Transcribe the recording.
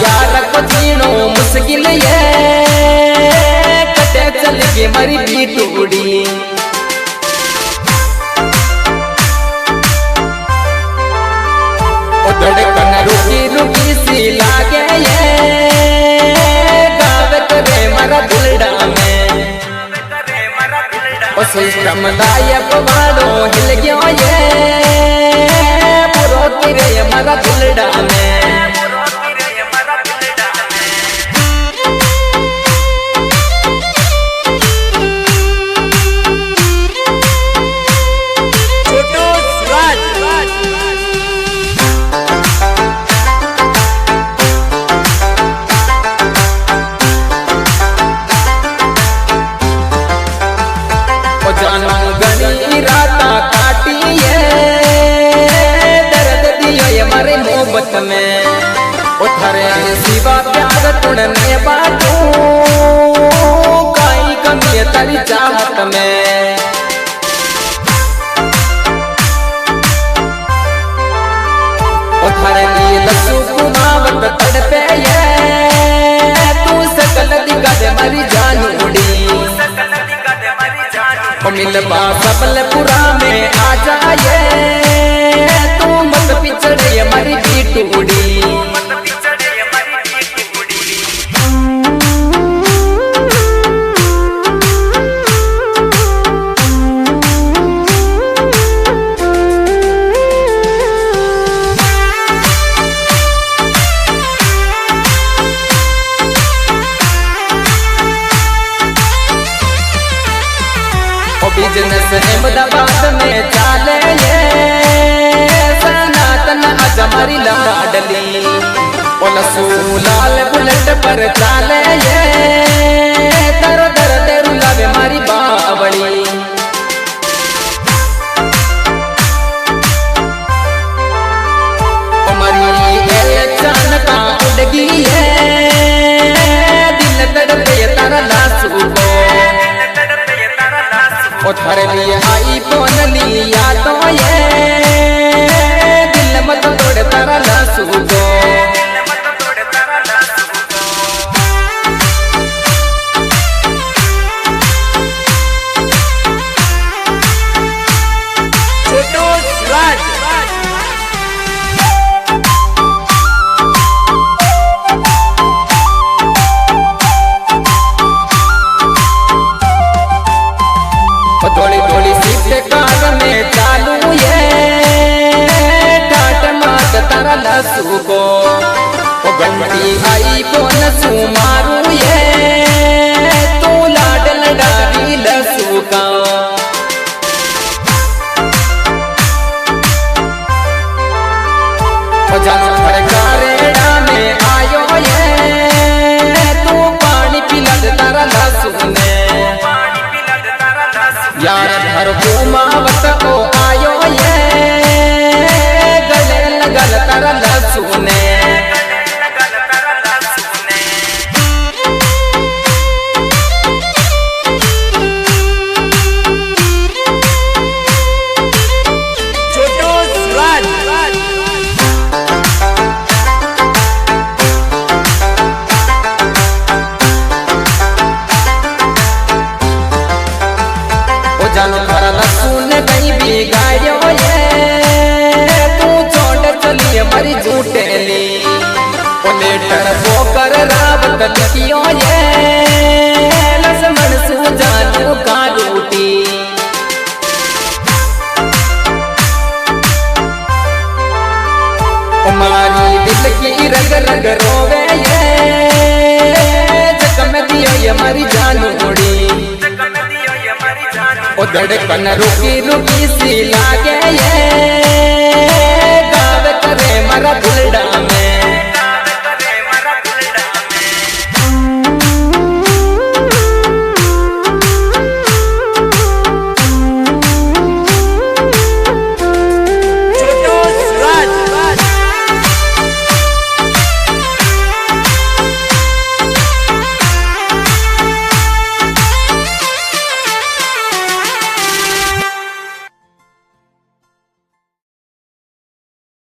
यार को जीनो मुश्किल ये कटे चल के मरी भी टूड़ी धड़कन रुकी रुकी सी लागे ये गावे करे मरा दिलडा में ओ सिस्टम दायक वालो हिल गयो ये पुरो तेरे मरा दिलडा में गनी राता काटी है दर्द दियो ये मारे मोहब्बत में उथरे सिवा प्यार तुड़ने बाटू काई कमी तेरी चाहत में उथरे लसू कुमावत तड़पे ये तू सकल दिखा दे मारी जान उड़ी मिलवा सबलपुरा में आ जाए तू मत पिछड़े हमारी भी टूड़ी बिजनेस अहमदाबाद में चाले ये सनातन आज हमारी लाडली लसू लाल बुलेट पर चाले ये दर दर तेरू लावे मारी बावड़ी हमारी इलेक्शन का उड़गी है दिल तड़पे तारा लासू को थारे लिए आई फोन लिया तो ये दिल मत तोड़ तारा लासू को थोड़ी थोड़ी सीट कार में चालू ये टाट मात तारा लसू को घंटी आई फोन सू मारू ये तू लाड लडारी लसू का जानो कारेड़ा में आयो ये तू पानी पिला दे तारा लसू ने यार घर घुमावत को आयो ये गले लगल तारा लसू ने जानो तारा लसू ने कहीं भी गायो ये तू छोड़ चलिए मरी झूठेली लेटर पोकर रावत लिखियो ये लक्ष्मण सू जानू का रूटी हमारी दिल की रग रग रोवे ये जख्म दियो ये मरी जानू उड़ी ओ धड़कन रुकी रुकी सी लागे ये गावे करे मरा दिलडा